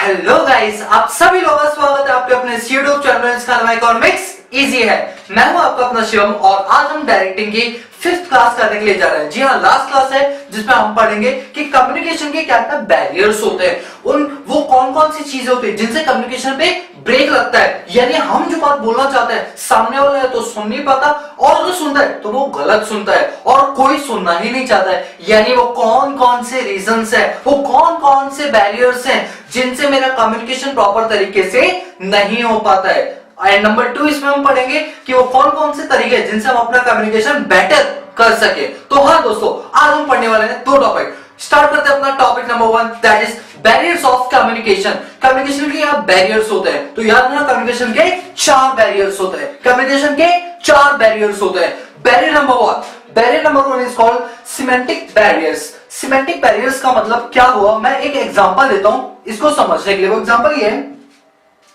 Hello guys, आप सभी लोगों का स्वागत है आपके अपने यूट्यूब चैनल जिसका इकोनॉमिक्स इजी है। मैं हूं आपका अपना शिवम और आज हम डायरेक्टिंग की 5th क्लास करने के लिए जा रहे हैं। जी हाँ, लास्ट क्लास है जिसमें हम पढ़ेंगे कि कम्युनिकेशन के क्या क्या बैरियर्स होते हैं, वो कौन कौन सी चीजें होती है जिनसे कम्युनिकेशन पे ब्रेक लगता है। यानी हम जो बात बोलना चाहते हैं सामने वाला है तो सुन नहीं पाता, और जो सुनता है तो वो गलत सुनता है और कोई सुनना ही नहीं चाहता है। यानी वो कौन कौन से रीजंस है, वो कौन कौन से बैरियर्स हैं जिनसे मेरा कम्युनिकेशन प्रॉपर तरीके से नहीं हो पाता है। एंड नंबर 2 इसमें हम पढ़ेंगे कि वो कौन कौन से तरीके हैं जिनसे हम अपना कम्युनिकेशन बेटर कर सके। तो हाँ दोस्तों, आज हम पढ़ने वाले हैं 2 टॉपिक। स्टार्ट करते हैं अपना topic number 1, that is barriers of communication. Communication के क्या बैरियर्स होते हैं, तो याद रखना कम्युनिकेशन के 4 बैरियर्स होते हैं। कम्युनिकेशन के 4 बैरियर्स होते हैं। Barrier number 1 is called semantic barriers. Semantic barriers का मतलब क्या हुआ, मैं एक एग्जांपल देता हूं इसको समझने के लिए। वो एग्जांपल ये है,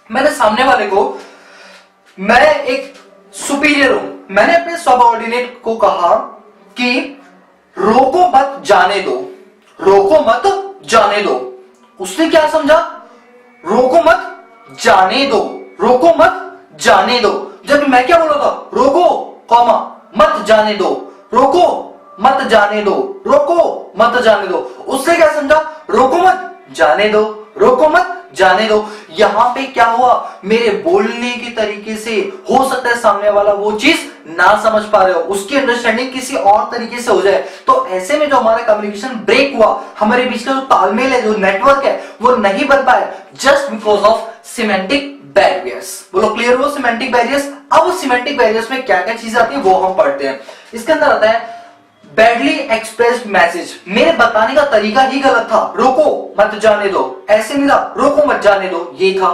मैंने सामने वाले को, मैं एक सुपीरियर हूं, मैंने अपने सबऑर्डिनेट को कहा कि रोको मत जाने दो, रोको मत जाने दो। उसने क्या समझा, रोको मत जाने दो, रोको मत जाने दो। जब मैं क्या बोल रहा था, रोको कॉमा मत जाने दो, रोको मत जाने दो, रोको मत जाने दो। उसने क्या समझा, रोको मत जाने दो, रोको मत जाने दो। यहां पे क्या हुआ, मेरे बोलने के तरीके से हो सकता है सामने वाला वो चीज ना समझ पा रहे हो, उसकी अंडरस्टैंडिंग किसी और तरीके से हो जाए। तो ऐसे में जो हमारा कम्युनिकेशन ब्रेक हुआ, हमारे बीच का जो तालमेल है, जो नेटवर्क है, वो नहीं बन पाया just because of semantic barriers. बोलो क्लियर हो सिमेंटिक बैरियर्स। अब सिमेंटिक बैरियर्स में क्या क्या चीजें आती है वो हम पढ़ते हैं। इसके अंदर आता है बैडली एक्सप्रेस्ड मैसेज। मेरे बताने का तरीका ही गलत था, रोको मत जाने दो, ऐसे नहीं था, रोको मत जाने दो, ये था।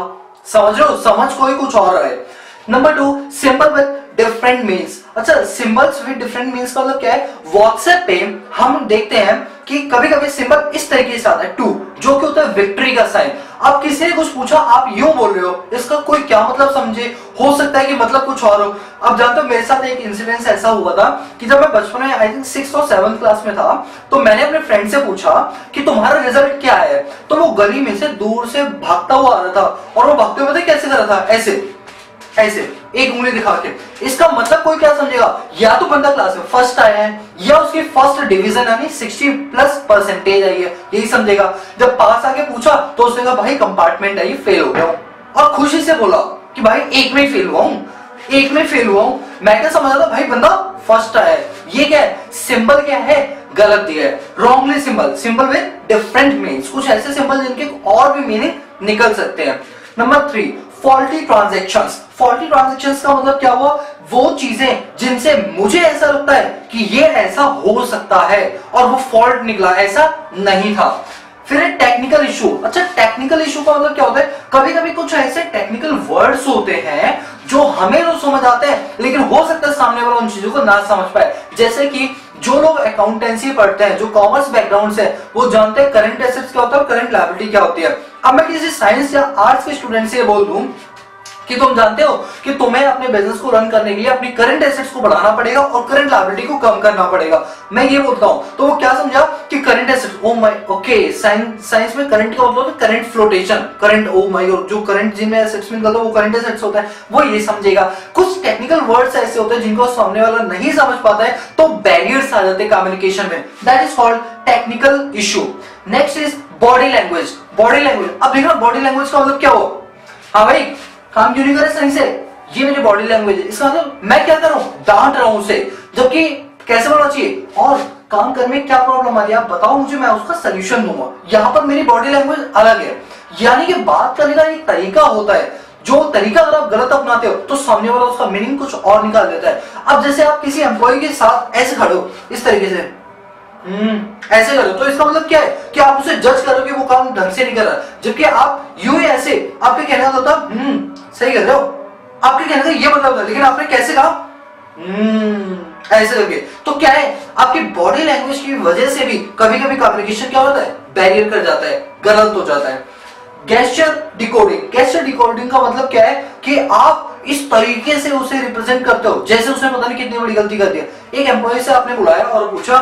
समझ रहे हो, समझ कोई कुछ और रहा है। Number 2, symbol with different means. अच्छा, सिंबल्स विद डिफरेंट मीन्स का मतलब क्या है, व्हाट्सएप पे हम देखते हैं कि कभी कभी सिंबल इस तरीके से आता है 2, जो कि होता है विक्ट्री का साइन। अब किसी ने कुछ पूछा, आप यूं बोल रहे हो, इसका कोई क्या मतलब समझे, हो सकता है कि मतलब कुछ और हो। अब जानते हो, मेरे साथ एक इंसिडेंस ऐसा हुआ था कि जब मैं बचपन में आई थिंक 6th और 7th क्लास में था, तो मैंने अपने फ्रेंड से पूछा कि तुम्हारा रिजल्ट क्या है। तो वो गली में से दूर से भागता हुआ आ रहा था, और वो भागते हुए कैसे कर रहा था, ऐसे ऐसे एक उंगली दिखा के। इसका मतलब कोई क्या समझेगा, या तो बंदा क्लास में फर्स्ट आया है या उसकी फर्स्ट डिवीजन यानी 60+ % आई है, यही समझेगा। जब पास आके पूछा तो उसने कहा भाई कंपार्टमेंट है, ये फेल हो गया हूं, और खुशी से बोला कि भाई एक में फेल हुआ हूं, एक में फेल हुआ हूं। मैं क्या समझ रहा था, भाई बंदा फर्स्ट आया है। ये क्या है, सिंबल क्या है, गलत दिया है, wrongly symbol, symbol with different meanings, कुछ ऐसे सिंबल जिनके और भी मीनिंग निकल सकते हैं। Number 3, faulty transactions. Faulty transactions का मतलब क्या हुआ, वो चीजें जिनसे मुझे ऐसा लगता है कि ये ऐसा हो सकता है और वो फॉल्ट निकला, ऐसा नहीं था। फिर टेक्निकल इशू। अच्छा, टेक्निकल इशू का मतलब क्या होता है, कभी कभी कुछ ऐसे टेक्निकल वर्ड्स होते हैं जो हमें तो समझ आते हैं, लेकिन हो सकता है सामने वाला उन चीजों को ना समझ पाए। जैसे कि जो लोग अकाउंटेंसी पढ़ते हैं, जो कॉमर्स बैकग्राउंड से, वो जानते हैं करंट एसेट्स क्या होता है और करंट लायबिलिटी क्या होती है। अब मैं किसी साइंस या आर्ट्स के स्टूडेंट से बोल दूं कि तुम जानते हो कि तुम्हें अपने बिजनेस को रन करने के लिए अपनी करंट एसेट्स को बढ़ाना पड़ेगा और करंट लायबिलिटी को कम करना पड़ेगा, मैं ये बोलता हूं, तो वो क्या समझा कि current assets, oh my, okay, science में करंट का मतलब current flotation, current, oh my, जो करंट जिनमें एसेट्स में निकलता है वो करंट एसेट्स होता है, वो ये समझेगा। कुछ टेक्निकल वर्ड्स ऐसे होते हैं जिनको सामने वाला नहीं समझ पाता है, तो बैरियर्स आ जाते हैं कम्युनिकेशन में, that is called technical issue. Next is body language. Body language, अब देखना बॉडी लैंग्वेज का मतलब क्या हो, हाँ भाई काम क्यों नहीं करे सही से, ये मेरी बॉडी लैंग्वेज है, इसका मतलब मैं क्या कर रहा हूं, डांट रहा हूं उसे, जबकि कैसे बोलना चाहिए, और काम करने में क्या प्रॉब्लम आ रही है आप बताओ मुझे, मैं उसका सोल्यूशन दूंगा। यहां पर मेरी बॉडी लैंग्वेज अलग है। यानी कि बात करने का एक तरीका होता है, जो तरीका अगर आप गलत अपनाते हो तो सामने वाला उसका मीनिंग कुछ और निकाल देता है। अब जैसे आप किसी एम्प्लॉय के साथ ऐसे खड़े हो, इस तरीके से ऐसे करो, तो इसका मतलब क्या है कि आप उसे जज करो कि वो काम ढंग से नहीं कर रहा, जबकि आप यूं ही ऐसे, आपके कहने का होता सही कर रहे हो, आपके कहने का ये मतलब था, लेकिन आपने कैसे कहा, ऐसे करके। तो क्या है, आपकी बॉडी लैंग्वेज की वजह से भी कभी कभी कम्युनिकेशन क्या होता है, बैरियर कर जाता है, गलत हो जाता है। Gesture decoding. गेस्चर डिकोडिंग का मतलब क्या है कि आप इस तरीके से उसे रिप्रेजेंट करते हो जैसे उसने पता नहीं कितनी बड़ी गलती कर दी। एक एम्प्लॉय से आपने बुलाया और पूछा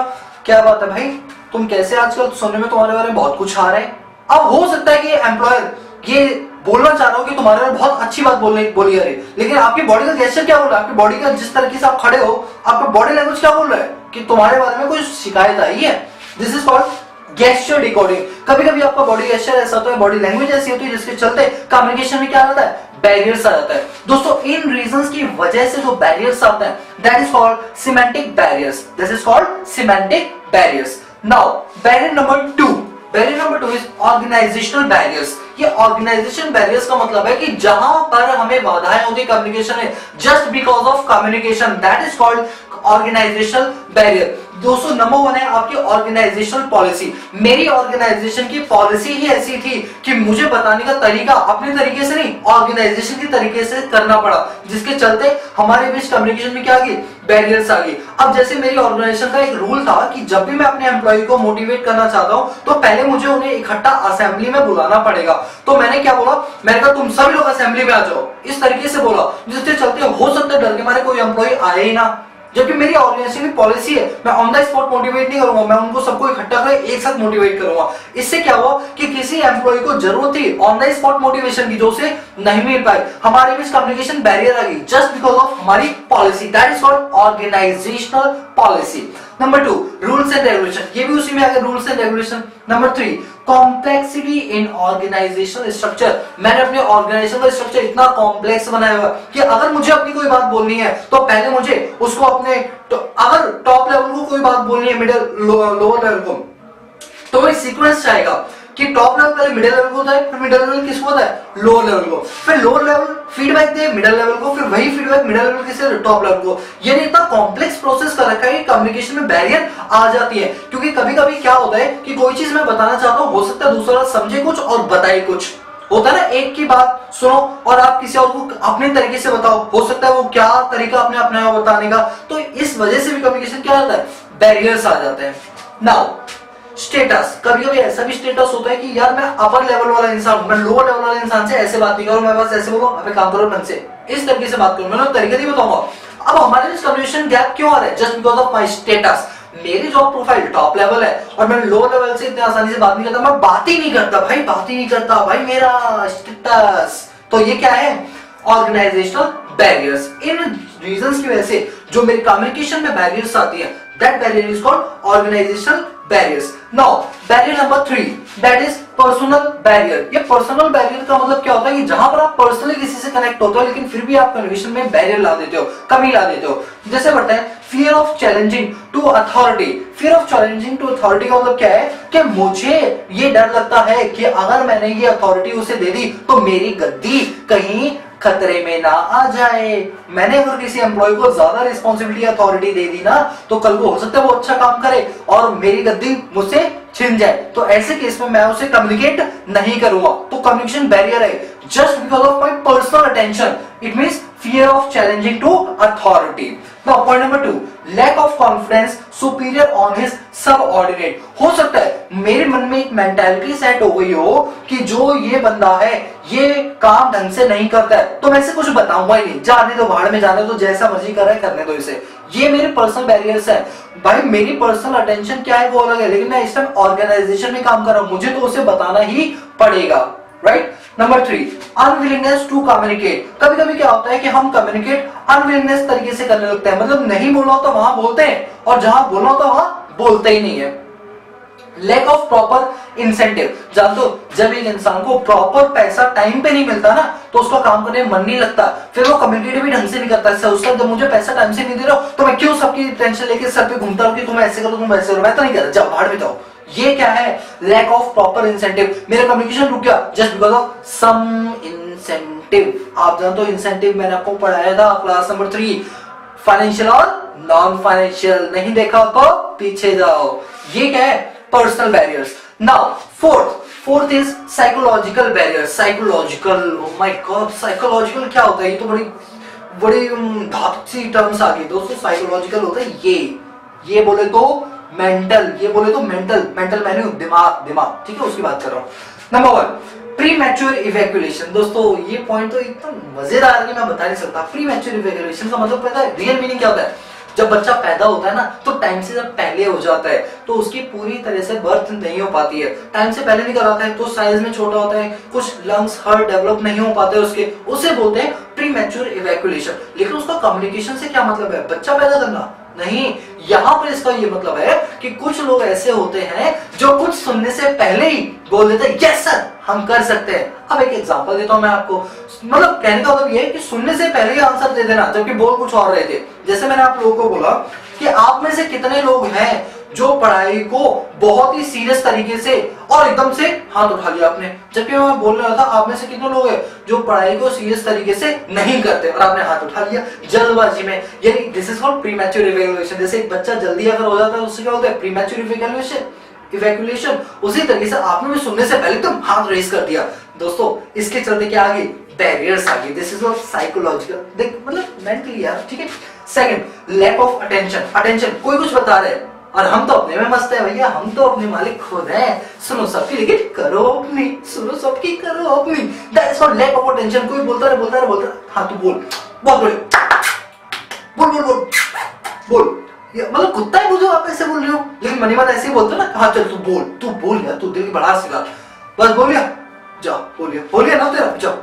क्या बात है भाई, तुम कैसे, आजकल सुनने में तुम्हारे बारे में बहुत कुछ आ रहा है। अब हो सकता है कि एम्प्लॉयर ये बोलना चाह रहा हूं कि तुम्हारे में बहुत अच्छी बात बोली है, लेकिन आपकी बॉडी का गेस्चर क्या बोल रहा है, आपकी बॉडी का जिस तरीके से आप खड़े हो, आपका बॉडी लैंग्वेज क्या बोल रहा है कि तुम्हारे बारे में कोई शिकायत आई है। This is called gesture decoding. कभी कभी आपका बॉडी गेस्चर ऐसा होता है, बॉडी लैंग्वेज ऐसी होती है जिसके चलते कम्युनिकेशन में क्या आता है, बैरियर्स आ जाता है। दोस्तों इन रीजंस की वजह से जो बैरियर्स आते हैं that is called semantic barriers. This is called semantic barriers. Now barrier number 2, barrier number 2 is organisational barriers. ये ऑर्गेनाइजेशन बैरियर्स का मतलब है कि जहां पर हमें बाधाएं होती कम्युनिकेशन में just because of communication, that is called organisational barrier. दोस्तों नंबर 1 है आपकी ऑर्गेनाइजेशनल पॉलिसी। मेरी ऑर्गेनाइजेशन की पॉलिसी ही ऐसी थी कि मुझे बताने का तरीका अपने तरीके से नहीं, ऑर्गेनाइजेशन के तरीके से करना पड़ा, जिसके चलते हमारे बीच कम्युनिकेशन में क्या आ गई, बैरियर्स आ गई। अब जैसे मेरी ऑर्गेनाइजेशन का एक रूल था कि जब भी मैं अपने एम्प्लॉय को मोटिवेट करना चाहता हूं तो पहले मुझे उन्हें इकट्ठा असेंबली में बुलाना पड़ेगा। तो मैंने क्या बोला, मैंने कहा तुम सभी लोग असेंबली में आ जाओ, इस तरीके से बोला, जिसके चलते हो सकता है डर के मारे कोई एम्प्लॉय आए ही ना। जबकि मेरी ऑर्गेनाइजेशन की पॉलिसी है मैं ऑन द स्पॉट मोटिवेट नहीं करूंगा, मैं उनको सबको इकट्ठा कर एक साथ मोटिवेट करूंगा। इससे क्या हुआ कि किसी एम्प्लॉय को जरूरत थी ऑन द स्पॉट मोटिवेशन की जो उसे नहीं मिल पाई, हमारे बीच कम्युनिकेशन बैरियर आ गई जस्ट बिकॉज ऑफ हमारी policy, that is called organisational policy. Number 2 rules and regulation, ये भी उसी में आ गया rules and regulation. Number 3 complexity in organisational structure. मैंने अपने ऑर्गेनाइजेशन का स्ट्रक्चर इतना कॉम्प्लेक्स बनाया हुआ कि अगर मुझे अपनी कोई बात बोलनी है तो पहले मुझे उसको अपने अगर टॉप लेवल को कोई बात बोलनी है, मिडिल लोअर लेवल को, तो वही सीक्वेंस चाहेगा कि टॉप लेवल पहले मिडिल लेवल को होता है, फिर मिडिल लेवल किसको होता है, लोअर लेवल को, फिर लोअर लेवल फीडबैक दे मिडिल लेवल को, फिर वही फीडबैक मिडिल लेवल किसे, टॉप लेवल को। ये इतना कॉम्प्लेक्स प्रोसेस कर रखा है कि कम्युनिकेशन में बैरियर आ जाती है। क्योंकि कभी कभी क्या होता है कि कोई चीज मैं बताना चाहता हूं, हो सकता है दूसरा समझे कुछ और बताए कुछ, होता है ना, एक की बात सुनो और आप किसी और को अपने तरीके से बताओ, हो सकता है वो क्या तरीका अपने अपना बताने का, तो इस वजह से भी कम्युनिकेशन क्या होता है, बैरियर्स आ जाते हैं। नाउ स्टेटस, कभी कभी ऐसा भी स्टेटस होता है कि यार मैं अपर लेवल वाला इंसान हूं, मैं लोअर लेवल वाले इंसान से ऐसे बात नहीं करूं, मैं बस ऐसे बोलूं अबे काम करो ढंग से, इस तरीके से बात करूं, मैं तरीका नहीं बताऊंगा। अब हमारे बीच कम्युनिकेशन गैप क्यों आ रहा है, just because of my status. मेरी जॉब प्रोफाइल टॉप लेवल है और मैं लोअर लेवल से इतनी आसानी से बात नहीं करता, मैं बात ही नहीं करता भाई, बात ही नहीं करता भाई, मेरा स्टेटस। तो ये क्या है, ऑर्गेनाइजेशनल बैरियर्स। इन रीजंस की वजह से जो मेरी कम्युनिकेशन में बैरियर्स आती है that barrier is called organisational barriers. Now barrier number 3 that is personal barrier. ये पर्सनल बैरियर का मतलब क्या होता है कि जहां पर आप पर्सनली किसी से कनेक्ट होते हो लेकिन फिर भी आप कम्युनिकेशन में बैरियर ला देते हो, कमी ला देते हो। जैसे बढ़ता है fear of challenging to authority. Fear of challenging to authority का मतलब क्या है कि मुझे ये डर लगता है कि अगर मैंने ये अथॉरिटी उसे दे दी तो मेरी गद्दी कहीं खतरे में ना आ जाए। मैंने अगर किसी एम्प्लॉय को ज्यादा रिस्पॉन्सिबिलिटी अथॉरिटी दे दी ना तो कल को हो सकता है वो अच्छा काम करे और मेरी गद्दी मुझसे छिन जाए, तो ऐसे केस में मैं उसे कम्युनिकेट नहीं करूंगा। तो कम्युनिकेशन बैरियर है just because of my personal attention, it means fear of challenging to authority. Now point number 2 lack of confidence superior on his subordinate. हो सकता है मेरे मन में एक मेंटालिटी सेट हो गई हो कि जो ये बंदा है ये काम ढंग से नहीं करता है तो मैं इसे कुछ बताऊंगा ही नहीं, जाने दो भाड़ में, जाने दो, जैसा मर्जी कर रहा है करने दो इसे। ये मेरे पर्सनल बैरियर्स है भाई, मेरी पर्सनल अटेंशन क्या है वो अलग है, लेकिन मैं इस टाइम ऑर्गेनाइजेशन में काम कर रहा हूं, मुझे तो उसे बताना ही पड़ेगा, right. Number 3 unwillingness to communicate. कभी कभी क्या होता है कि हम कम्युनिकेट अनविलिंगनेस तरीके से करने लगते हैं, मतलब नहीं बोलना तो वहां बोलते हैं और जहां बोलना तो वहां बोलते ही नहीं है। Lack of proper incentive. जान दो जब एक इंसान को प्रॉपर पैसा टाइम पे नहीं मिलता ना तो उसका काम करने में मन नहीं लगता, फिर वो कम्युनिकेट भी ढंग से नहीं करता। उसका जब मुझे पैसा टाइम से नहीं दे रहा तो मैं क्यों सबकी टेंशन लेके सर पे घूमता हूं कि तुम ऐसे करो तुम वैसे करो, मैं तो नहीं करता, जाओ भाड़ में जाओ। ये क्या है, लैक ऑफ प्रॉपर इंसेंटिव। मेरा कम्युनिकेशन रुक गया just because of some incentive. आप जानते हो इंसेंटिव मैंने आपको पढ़ाया था क्लास नंबर 3, फाइनेंशियल और नॉन फाइनेंशियल। नहीं देखा तो पीछे जाओ। ये क्या है, personal barriers. Now fourth is psychological barrier. Psychological, oh my god, psychological क्या होता है, ये तो बड़ी धातु सी टर्म्स आ गई दोस्तों। साइकोलॉजिकल होता है ये बोले तो मेंटल, ये बोले तो मेंटल मैंने दिमाग, ठीक है, उसकी बात कर रहा हूं। Number 1 premature evacuation. दोस्तों ये पॉइंट तो इतना मजेदार है कि मैं बता नहीं सकता। प्रीमैच्योर इवैक्यूएशन का मतलब पता है रियल मीनिंग क्या होता है, जब बच्चा पैदा होता है ना तो टाइम से जब पहले हो जाता है तो उसकी पूरी तरह से बर्थ नहीं हो पाती है, टाइम से पहले नहीं कराता है तो साइज में छोटा होता है, कुछ लंग्स हार्ट डेवलप नहीं हो पाते उसके, उसे बोलते हैं प्रीमैच्योर इवैक्यूएशन। लेकिन उसका कम्युनिकेशन से क्या मतलब है, बच्चा पैदा करना नहीं, यहाँ पर इसका ये मतलब है कि कुछ लोग ऐसे होते हैं जो कुछ सुनने से पहले ही बोल देते हैं यस सर हम कर सकते हैं। अब एक एग्जांपल देता हूं मैं आपको, मतलब कहने का मतलब ये है कि सुनने से पहले ही आंसर दे देना जबकि बोल कुछ और रहे थे। जैसे मैंने आप लोगों को बोला कि आप में से कितने लोग हैं जो पढ़ाई को बहुत ही सीरियस तरीके से और एकदम से हाथ उठा लिया आपने, जबकि मैं बोल रहा था आप में से कितने लोग हैं जो पढ़ाई को सीरियस तरीके से नहीं करते और आपने हाथ उठा लिया जल्दबाजी में, यानी this is called premature evacuation. जैसे एक बच्चा जल्दी अगर हो जाता है उससे क्या होता है, प्रीमैच्योर इवैक्यूएशन। उसी तरीके से आपने भी सुनने से पहले तुम हाथ रेस कर दिया। दोस्तों इसके चलते क्या आ गई, बैरियर्स आ गई। दिस इज नॉट साइकोलॉजिकल, देख मतलब मेंटली यार, ठीक है। Second, lack of attention. Attention, कोई कुछ बता रहे हैं और हम तो अपने में मस्त है भैया, हम तो अपने मालिक खुद हैं, सुनो सबकी लेकिन करो अपनी, सुनो सबकी करो अपनी। That is called lack of attention. कोई बोलता रहे हाँ तू बोल, बहुत बड़े बोल बोल बोल बोल, मतलब कुत्ता है मुझे आप ऐसे बोल रहे हो, लेकिन मनी मन ऐसे ही बोलते ना, हाँ चल तू बोल यार, तू दिल की बड़ा सिखा, बस बोलिया जाओ, बोलिए ना तेरा जाओ।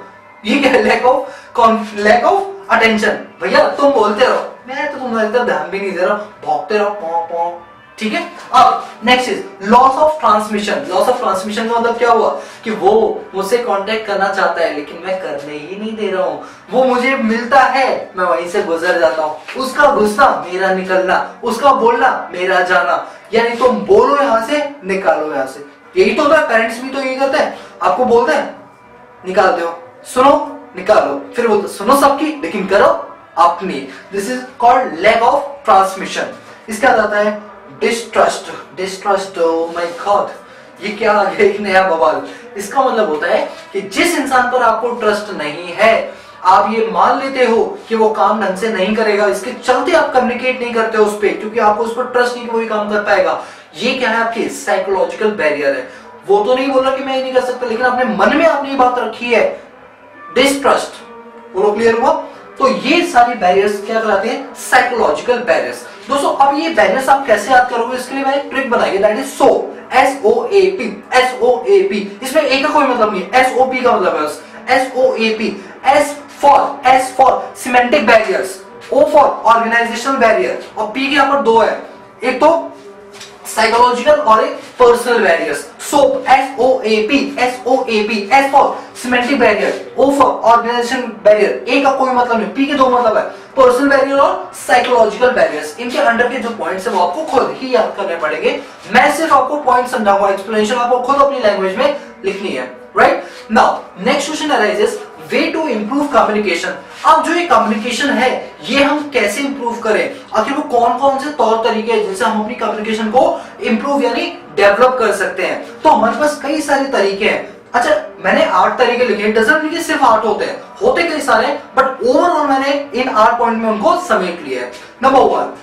ये क्या है, लैक ऑफ अटेंशन। भैया तुम बोलते रहो, मैं तो तुम्हारी तरफ ध्यान भी नहीं दे रहा, भौंकते रहो पौ पौ, ठीक है। अब next is loss of transmission. Loss of transmission का मतलब क्या हुआ कि वो मुझसे कांटेक्ट करना चाहता है लेकिन मैं करने ही नहीं दे रहा हूँ, वो मुझे मिलता है मैं वहीं से गुजर जाता हूँ, उसका गुस्सा मेरा निकलना, उसका बोलना मेरा जाना, यानी तुम बोलो यहाँ से निकालो यहाँ से। यही तो होता है, पेरेंट्स भी तो यही करते हैं, आपको बोलते हैं निकाल दो, सुनो निकालो, फिर बोलते सुनो सबकी लेकिन करो अपनी। This is called lack of transmission. इसका आता है distrust. Distrust, oh my god, ये क्या आ गया एक नया बवाल। इसका मतलब होता है कि जिस इंसान पर आपको ट्रस्ट नहीं है, आप ये मान लेते हो कि वो काम ढंग से नहीं करेगा, इसके चलते आप कम्युनिकेट नहीं करते उस पर, क्योंकि आपको उस पर ट्रस्ट नहीं कि वो काम कर पाएगा। ये क्या है, आपकी साइकोलॉजिकल बैरियर है। वो तो नहीं बोल रहा कि मैं ये नहीं कर सकता, लेकिन अपने मन में आपने ये बात रखी है, डिस्ट्रस्ट। बोलो क्लियर हुआ? तो ये सारी बैरियर्स क्या कहलाते हैं, साइकोलॉजिकल बैरियर्स। दोस्तों अब ये बैरियर्स आप कैसे याद करोगे, इसके लिए मैंने ट्रिक बनाई है, that is SOAP, SOAP, SOAP। इसमें एक का कोई मतलब नहीं है, SOP का मतलब है SOAP। S for semantic barriers, O for organisational barrier, और P के यहाँ पर दो है, एक तो साइकोलॉजिकल और एक personal barriers. SOAP, SOAP, S for semantic barrier, O for organisation barrier. A का कोई मतलब नहीं, P के दो मतलब है, पर्सनल बैरियर और साइकोलॉजिकल बैरियर्स। इनके अंडर के जो पॉइंट्स है वो आपको खुद ही याद करने पड़ेंगे। मैं सिर्फ आपको पॉइंट समझाऊंगा, एक्सप्लेनेशन आपको खुद अपनी लैंग्वेज में लिखनी है, right. Now next question arises, way to improve communication. अब जो ये कम्युनिकेशन है ये हम कैसे इंप्रूव करें, आखिर वो कौन कौन से तौर तरीके हैं जिनसे हम अपनी कम्युनिकेशन को इंप्रूव यानी डेवलप कर सकते हैं। तो हमारे पास कई सारे तरीके हैं। अच्छा मैंने 8 तरीके लिखे, डजंट मीन कि सिर्फ 8 होते कई सारे, बट ओवरऑल मैंने इन 8 पॉइंट में उनको समेट लिया है। Number 1,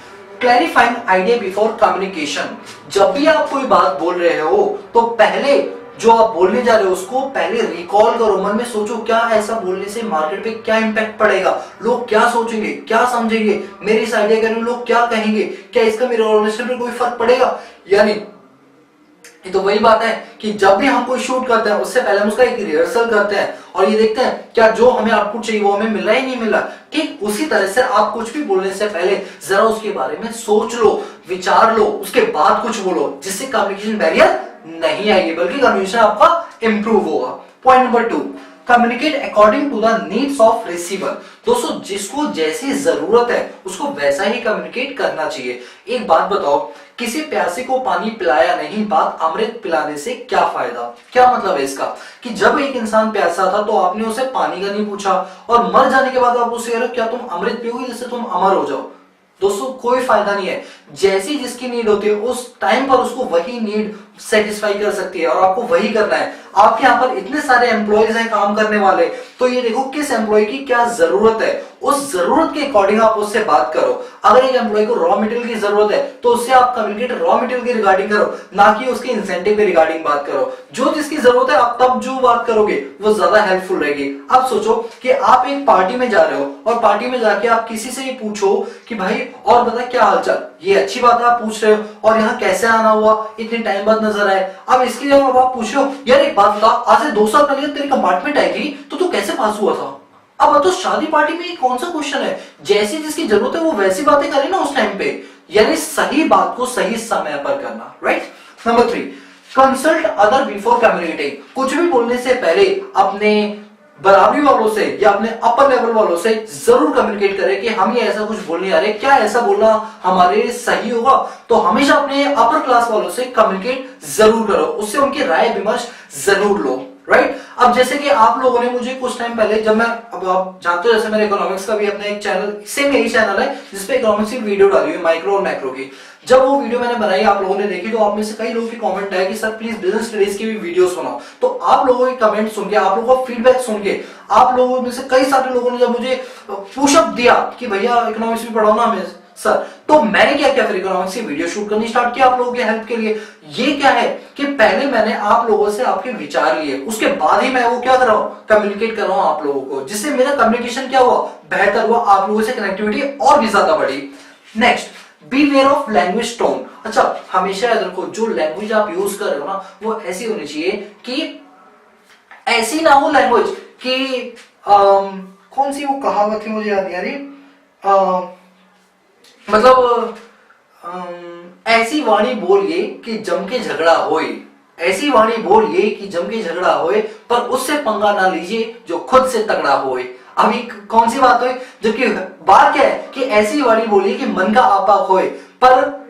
clarifying idea before communication. जब भी आप कोई बात बोल रहे हो तो पहले जो आप बोलने जा रहे हो उसको पहले रिकॉल करो, मन में सोचो क्या ऐसा बोलने से मार्केट पे क्या इंपैक्ट पड़ेगा, लोग क्या सोचेंगे, क्या समझेंगे, मेरे इस आइडिया के लोग क्या कहेंगे, क्या इसका मेरे ऑर्गेनाइजेशन पे कोई फर्क पड़ेगा। यानी ये तो वही बात है कि जब भी हम कोई शूट करते हैं उससे पहले हम उसका एक रिहर्सल करते हैं और ये देखते हैं क्या जो हमें आउटपुट चाहिए वो हमें मिल रहा है नहीं मिल रहा। ठीक उसी तरह से आप कुछ भी बोलने से पहले जरा उसके बारे में सोच लो, विचार लो, उसके बाद कुछ बोलो, जिससे कम्युनिकेशन बैरियर नहीं आएगी बल्कि कम्युनिकेशन आपका इंप्रूव होगा। Point number 2, communicate according to the needs of receiver. दोस्तों जिसको जैसी जरूरत है उसको वैसा ही कम्युनिकेट करना चाहिए। एक बात बताओ, किसी प्यासे को पानी पिलाया नहीं, बात अमृत पिलाने से क्या फायदा। क्या मतलब है इसका कि जब एक इंसान प्यासा था तो आपने उसे पानी का नहीं पूछा और मर जाने के बाद आप उससे कह रहे हो क्या तुम अमृत पियोगे जिससे तुम अमर हो जाओ। दोस्तों कोई फायदा नहीं है। जैसी जिसकी नीड होती है उस टाइम पर उसको वही नीड सेटिस्फाई कर सकती है और आपको वही करना है। आपके यहाँ पर इतने सारे एम्प्लॉयज हैं काम करने वाले, तो ये देखो किस एम्प्लॉय की क्या जरूरत है उस जरूरत के अकॉर्डिंग आप उससे बात करो। अगर एक एम्प्लॉय को रॉ मटेरियल की जरूरत है तो उससे आप कम्युनिकेट रॉ मटेरियल के रिगार्डिंग करो, ना कि उसके इंसेंटिव के रिगार्डिंग बात करो। जो जिसकी जरूरत है आप तब जो बात करोगे वो ज्यादा हेल्पफुल रहेगी। अब सोचो कि आप एक पार्टी में जा रहे हो और पार्टी में जाके आप किसी से ही पूछो कि भाई और बता क्या हालचाल, ये अच्छी बात है आप पूछ रहे हो, और यहाँ कैसे आना हुआ, इतने टाइम बाद नजर आए। अब इसकी जगह आप पूछ रहे हो यार एक बात बता, आज से 2 साल पहले तेरी कंपार्टमेंट आई थी तो तू कैसे पास हुआ था। अब तो शादी पार्टी में ये कौन सा क्वेश्चन है, जैसी जिसकी जरूरत है वो वैसी बातें करे ना उस टाइम पे, यानी सही बात को सही समय पर करना, right. Number 3, consult other before communicating. कुछ भी बोलने से पहले अपने बराबरी वालों से या अपने अपर लेवल वालों से जरूर कम्युनिकेट करें कि हम ये ऐसा कुछ बोलने आ रहे हैं, क्या ऐसा बोलना हमारे लिए सही होगा। तो हमेशा अपने अपर क्लास वालों से कम्युनिकेट जरूर करो, उससे उनकी राय विमर्श जरूर लो, राइट। अब जैसे कि आप लोगों ने मुझे कुछ टाइम पहले, जब मैं, अब आप जानते हो जैसे मेरे इकोनॉमिक्स का भी अपना एक चैनल, सेम यही चैनल है जिसपे इकोनॉमिक्स की वीडियो डाली हुई माइक्रो और मैक्रो की। जब वो वीडियो मैंने बनाई आप लोगों ने देखी तो आप में से कई लोगों की कमेंट आया कि सर प्लीज बिजनेस स्टडीज की भी वीडियोस बनाओ। तो आप लोगों के कमेंट सुन के, आप लोगों का फीडबैक सुन के, आप लोगों में से कई सारे लोगों ने जब मुझे पुशअप दिया कि भैया इकोनॉमिक्स भी पढ़ाओ ना हमें सर, तो मैंने क्या किया, फिर इकोनॉमिक्स की वीडियो शूट करनी स्टार्ट किया आप लोगों के हेल्प के लिए। ये क्या है कि पहले मैंने आप लोगों से आपके विचार लिए, उसके बाद ही मैं वो क्या कर रहा हूं, कम्युनिकेट कर रहा हूं आप लोगों को, जिससे मेरा कम्युनिकेशन क्या हुआ, बेहतर हुआ, आप लोगों से कनेक्टिविटी और भी ज्यादा बढ़ी। Next, beware of language tone. अच्छा, हमेशा याद रखो जो लैंग्वेज आप यूज कर रहे हो ना वो ऐसी होनी चाहिए कि ऐसी ना हो लैंग्वेज कि कौन सी वो कहावत थी मुझे याद नहीं आ रही, मतलब ऐसी वाणी बोलिए कि जम के झगड़ा होए, ऐसी वाणी बोलिए कि जम के झगड़ा होए, पर उससे पंगा ना लीजिए जो खुद से तगड़ा होए। अभी कौन सी बात हुई, जबकि बात क्या है कि ऐसी वाणी बोलिए कि मन का आपा होए, पर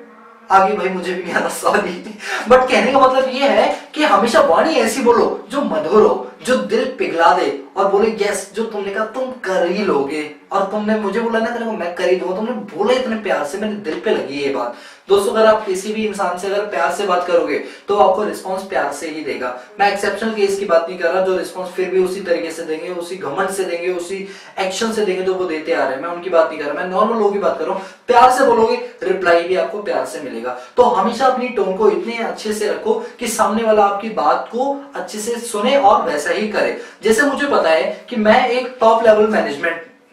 आगे भाई मुझे भी नहीं आता, सॉरी, बट कहने का मतलब ये है कि हमेशा वाणी ऐसी बोलो जो मधुर हो, जो दिल पिघला दे और बोले यस जो तुमने कहा तुम कर ही लोगे, और तुमने मुझे बोला ना तेरे को मैं कर ही दूंगा, तुमने बोला इतने प्यार से, मेरे दिल पे लगी ये बात। दोस्तों अगर आप किसी भी इंसान से अगर प्यार से बात करोगे तो आपको रिस्पांस प्यार से ही देगा। मैं एक्सेप्शनल केस की बात नहीं कर रहा, जो रिस्पांस फिर भी उसी तरीके से देंगे, उसी घमंड से देंगे, उसी एक्शन से देंगे तो वो देते आ रहे हैं, मैं उनकी बात नहीं कर रहा, मैं नॉर्मल लोगों की बात कर रहा हूँ। प्यार से बोलोगे रिप्लाई भी आपको प्यार से मिलेगा। तो हमेशा अपनी टोन को इतने अच्छे से रखो कि सामने वाला आपकी बात को अच्छे से सुने और वैसा ही करे। जैसे मुझे पता है कि मैं एक टॉप लेवल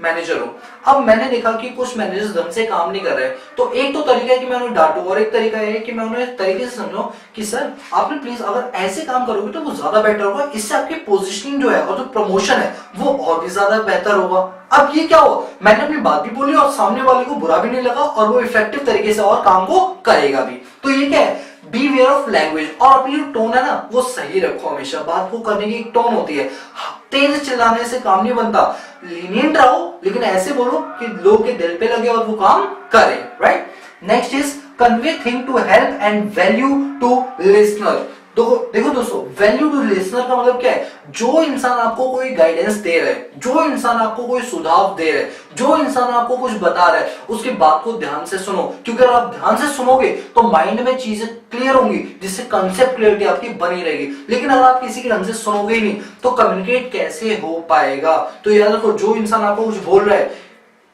मैनेजर हूं, अब मैंने देखा कि कुछ मैनेजर्स ढंग से काम नहीं कर रहे, तो एक तो तरीका है कि मैं उन्हें डांटू, और एक तरीका है कि मैं उन्हें तरीके से समझाऊं कि सर आपने प्लीज अगर ऐसे काम करोगे तो वो ज्यादा बेटर होगा, इससे आपकी पोजीशनिंग जो है और जो प्रमोशन है वो और भी ज्यादा बेहतर होगा। अब ये क्या हुआ, मैंने अपनी बात भी बोली और सामने वाले को बुरा भी नहीं लगा और वो इफेक्टिव तरीके से और काम को करेगा भी। तो ये क्या है, बी वेयर ऑफ लैंग्वेज, और अपनी जो टोन है ना वो सही रखो। हमेशा बात को करने की एक टोन होती है, तेज चिल्लाने से काम नहीं बनता, लीनियंट रहो लेकिन ऐसे बोलो कि लोग के दिल पे लगे और वो काम करे, right. Next is convey thing to help and value to listener. देखो दोस्तों, वैल्यू टू लिसनर का मतलब क्या है, जो इंसान आपको कोई गाइडेंस दे रहा है, जो इंसान आपको कोई सुझाव दे रहा है, जो इंसान आपको कुछ बता रहा है, उसकी बात को ध्यान से सुनो, क्योंकि अगर आप ध्यान से सुनोगे तो माइंड में चीजें क्लियर होंगी, जिससे कंसेप्ट क्लियरिटी आपकी बनी रहेगी। लेकिन अगर आप किसी के ढंग से सुनोगे ही नहीं तो कम्युनिकेट कैसे हो पाएगा। तो याद रखो, जो इंसान आपको कुछ बोल रहा है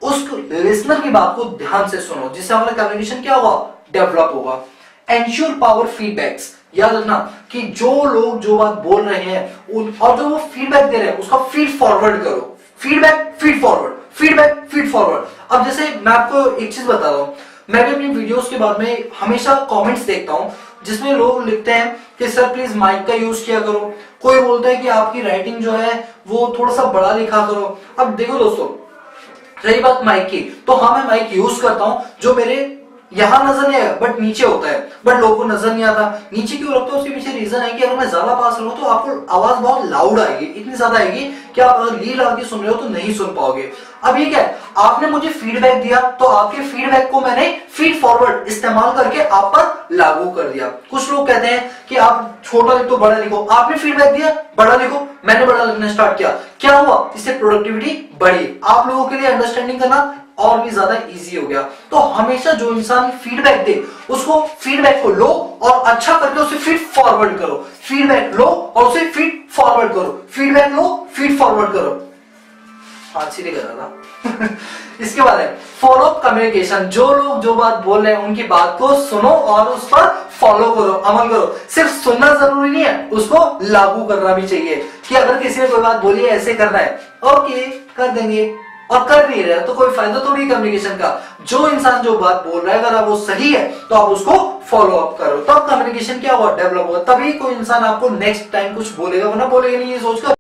उस लिसनर की बात को ध्यान से सुनो, जिससे हमारा कम्युनिकेशन क्या होगा, डेवलप होगा। एंश्योर पावर फीडबैक्स, याद रखना कि जो लोग जो बात बोल रहे हैं और जो वो फीडबैक दे रहे हैं उसका फीड फॉरवर्ड करो, feedback feed forward, feedback feed forward. अब जैसे मैं आपको एक चीज बता रहा हूं, मैं भी अपनी वीडियोस के बाद में हमेशा कमेंट्स देखता हूं जिसमें लोग लिखते हैं कि सर प्लीज माइक का यूज किया करो, कोई बोलता है कि आपकी राइटिंग जो है वो थोड़ा सा बड़ा लिखा करो। अब देखो दोस्तों, रही बात माइक की, तो हाँ मैं माइक यूज करता हूं जो मेरे यहां नजर नहीं आएगा बट नीचे होता है, बट लोगों को नजर नहीं आता। नीचे क्यों रखता हूं, उसके पीछे रीजन है कि अगर मैं ज्यादा पास रहूं तो आपको आवाज बहुत लाउड आएगी, इतनी ज्यादा आएगी कि आप अगर लीड आके सुन रहे हो तो नहीं सुन पाओगे। अब ये क्या है, आपने मुझे फीडबैक दिया तो आपके फीडबैक को मैंने फीड फॉरवर्ड इस्तेमाल करके आप पर लागू कर दिया। कुछ लोग कहते हैं कि आप छोटा लिखो बड़ा लिखो, आपने फीडबैक दिया बड़ा लिखो, मैंने बड़ा लिखना स्टार्ट किया, क्या हुआ, इससे प्रोडक्टिविटी बढ़ी, आप लोगों के लिए अंडरस्टैंडिंग करना और भी ज्यादा इजी हो गया। तो हमेशा जो इंसान फीडबैक दे उसको फीडबैक को लो और अच्छा करके उसे फीड फॉरवर्ड करो, फीडबैक लो और उसे फीड फॉरवर्ड करो, फीडबैक लो फीड फॉरवर्ड करो। हाथ सीधे कर रहा था। इसके बाद है फॉलो अप कम्युनिकेशन। जो लोग जो बात बोल रहे हैं उनकी बात को सुनो और उस पर फॉलो करो, अमल करो। सिर्फ सुनना जरूरी नहीं है, उसको लागू करना भी चाहिए कि अगर किसी ने कोई बात बोली है ऐसे करना है, ओके कर देंगे, और कर नहीं रहे तो कोई फायदा थोड़ी कम्युनिकेशन का। जो इंसान जो बात बोल रहा है अगर वो सही है तो आप उसको फॉलो अप करो, तब कम्युनिकेशन क्या हुआ, डेवलप होगा, तभी कोई इंसान आपको नेक्स्ट टाइम कुछ बोलेगा, वरना बोलेगा नहीं ये सोचकर